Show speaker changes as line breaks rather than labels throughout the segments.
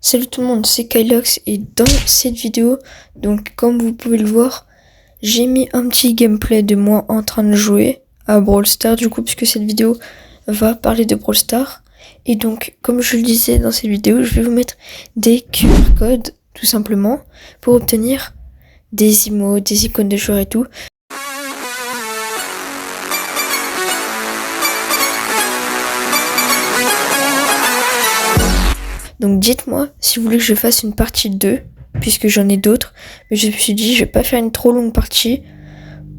Salut tout le monde, c'est Kylox et dans cette vidéo, donc comme vous pouvez le voir, j'ai mis un petit gameplay de moi en train de jouer à Brawl Stars du coup puisque cette vidéo va parler de Brawl Stars. Et donc comme je le disais dans cette vidéo, je vais vous mettre des QR codes tout simplement pour obtenir des emotes, des icônes de joueurs et tout. Donc dites-moi si vous voulez que je fasse une partie 2, puisque j'en ai d'autres. Mais je me suis dit, je vais pas faire une trop longue partie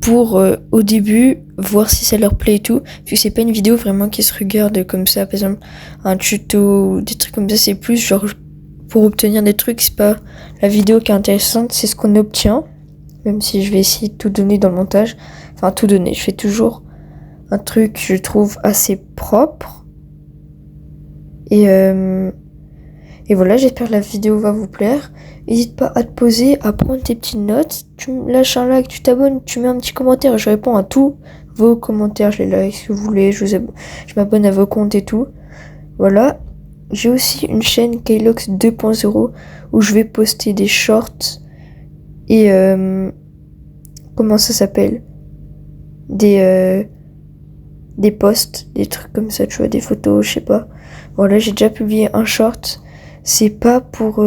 pour au début voir si ça leur plaît et tout. Puisque c'est pas une vidéo vraiment qui se regarde comme ça, par exemple un tuto ou des trucs comme ça. C'est plus genre pour obtenir des trucs, c'est pas la vidéo qui est intéressante, c'est ce qu'on obtient. Même si je vais essayer de tout donner dans le montage. Enfin tout donner, je fais toujours un truc que je trouve assez propre. Et voilà, j'espère que la vidéo va vous plaire. N'hésite pas à te poser, à prendre tes petites notes. Tu me lâches un like, tu t'abonnes, tu mets un petit commentaire. Je réponds à tous vos commentaires, je les like si vous voulez. Je m'abonne à vos comptes et tout. Voilà. J'ai aussi une chaîne Kylox 2.0 où je vais poster des shorts et comment ça s'appelle, des posts, des trucs comme ça, tu vois, des photos, je sais pas. Voilà, j'ai déjà publié un short. C'est pas pour...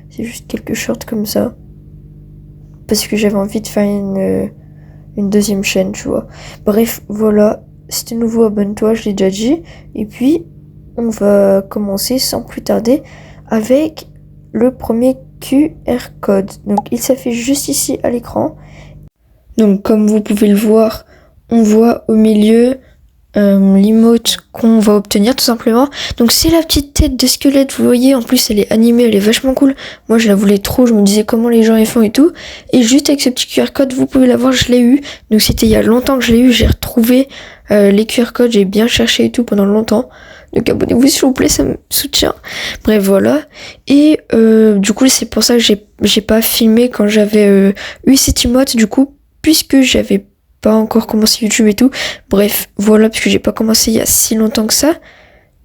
c'est juste quelques shorts comme ça. Parce que j'avais envie de faire une deuxième chaîne, tu vois. Bref, voilà. Si t'es nouveau, abonne-toi, je l'ai déjà dit. Et puis, on va commencer sans plus tarder avec le premier QR code. Donc, il s'affiche juste ici à l'écran. Donc, comme vous pouvez le voir, on voit au milieu l'emote qu'on va obtenir tout simplement. Donc c'est la petite tête de squelette, vous voyez, en plus elle est animée, elle est vachement cool. Moi je la voulais trop, je me disais comment les gens y font et tout. Et juste avec ce petit QR code, vous pouvez l'avoir, je l'ai eu. Donc c'était il y a longtemps que je l'ai eu, j'ai retrouvé les QR codes, j'ai bien cherché et tout pendant longtemps. Donc abonnez-vous s'il vous plaît, ça me soutient. Bref voilà. Et du coup c'est pour ça que j'ai pas filmé quand j'avais eu cette emote du coup, puisque j'avais pas encore commencé YouTube et tout. Bref, voilà, parce que j'ai pas commencé il y a si longtemps que ça.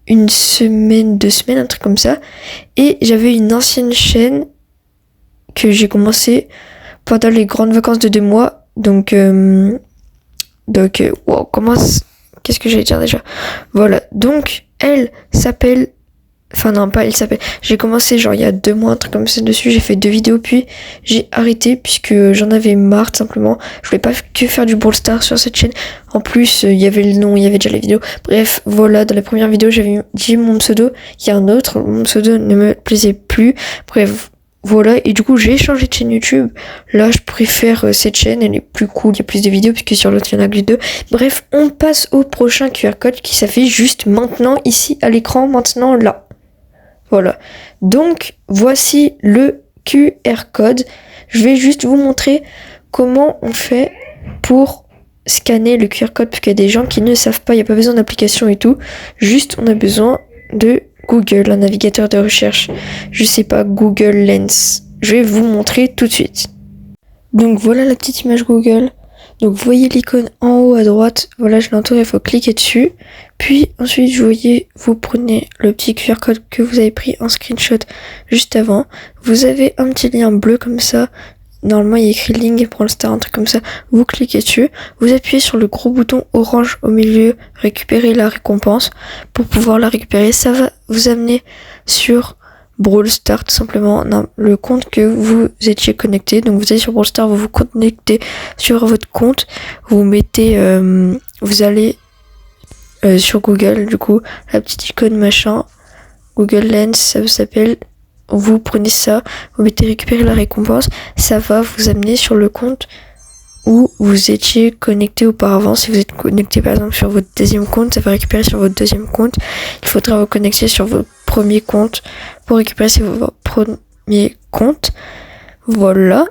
Une semaine, 2 semaines, un truc comme ça. Et j'avais une ancienne chaîne que j'ai commencé pendant les grandes vacances de 2 mois. Donc, wow, qu'est-ce que j'allais dire déjà? Voilà, donc, elle s'appelle... Enfin non, pas elle s'appelle. J'ai commencé genre il y a 2 mois, un truc comme ça dessus. J'ai fait 2 vidéos puis j'ai arrêté puisque j'en avais marre tout simplement. Je voulais pas que faire du Brawl Stars sur cette chaîne. En plus, il y avait le nom, il y avait déjà les vidéos. Bref, voilà, dans la première vidéo j'avais dit mon pseudo. Il y a un autre, mon pseudo ne me plaisait plus. Bref, voilà, et du coup j'ai changé de chaîne YouTube. Là je préfère cette chaîne, elle est plus cool, il y a plus de vidéos puisque sur l'autre il y en a que 2. Bref, on passe au prochain QR code qui s'affiche juste maintenant ici à l'écran, maintenant là. Voilà, donc voici le QR code. Je vais juste vous montrer comment on fait pour scanner le QR code, parce qu'il y a des gens qui ne savent pas, il n'y a pas besoin d'application et tout. Juste, on a besoin de Google, un navigateur de recherche. Je sais pas, Google Lens. Je vais vous montrer tout de suite. Donc voilà la petite image Google. Donc vous voyez l'icône en haut à droite, voilà je l'entoure, il faut cliquer dessus. Puis ensuite vous prenez le petit QR code que vous avez pris en screenshot juste avant. Vous avez un petit lien bleu comme ça, normalement il y a écrit Link Brawl Stars, un truc comme ça. Vous cliquez dessus, vous appuyez sur le gros bouton orange au milieu, récupérer la récompense. Pour pouvoir la récupérer, ça va vous amener sur Brawl Stars tout simplement, le compte que vous étiez connecté. Donc vous allez sur Brawl Stars, vous vous connectez sur votre compte, vous mettez, vous allez sur Google, du coup la petite icône machin, Google Lens ça s'appelle, vous prenez ça, vous mettez récupérer la récompense, ça va vous amener sur le compte où vous étiez connecté auparavant. Si vous êtes connecté par exemple sur votre deuxième compte, ça va récupérer sur votre deuxième compte. Il faudra vous connecter sur votre premier compte pour récupérer sur votre premier compte. Voilà.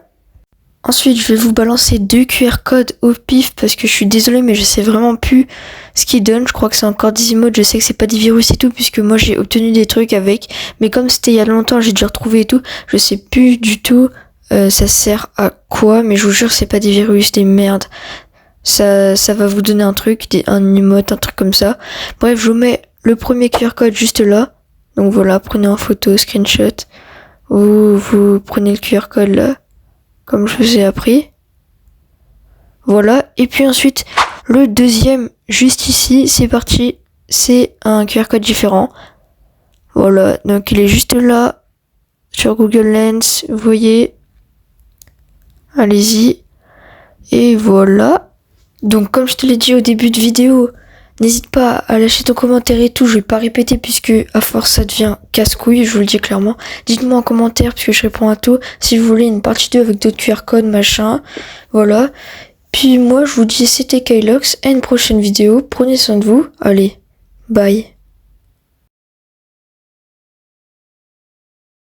Ensuite, je vais vous balancer 2 QR codes au pif parce que je suis désolée mais je sais vraiment plus ce qu'ils donnent. Je crois que c'est encore des emotes, je sais que c'est pas des virus et tout puisque moi j'ai obtenu des trucs avec. Mais comme c'était il y a longtemps, j'ai déjà retrouvé et tout, je sais plus du tout ça sert à quoi, mais je vous jure c'est pas des virus, des merdes. Ça va vous donner un truc, un emote, un truc comme ça. Bref, je vous mets le premier QR code juste là. Donc voilà, prenez en photo, screenshot. Vous prenez le QR code là, comme je vous ai appris. Voilà, et puis ensuite, le deuxième, juste ici, c'est parti. C'est un QR code différent. Voilà, donc il est juste là, sur Google Lens, vous voyez. Allez-y. Et voilà. Donc comme je te l'ai dit au début de vidéo, n'hésite pas à lâcher ton commentaire et tout, je vais pas répéter puisque à force ça devient casse-couille, je vous le dis clairement. Dites-moi en commentaire puisque je réponds à tout, si vous voulez une partie 2 avec d'autres QR codes, machin. Voilà. Puis moi je vous dis c'était Kylox, à une prochaine vidéo, prenez soin de vous, allez, bye.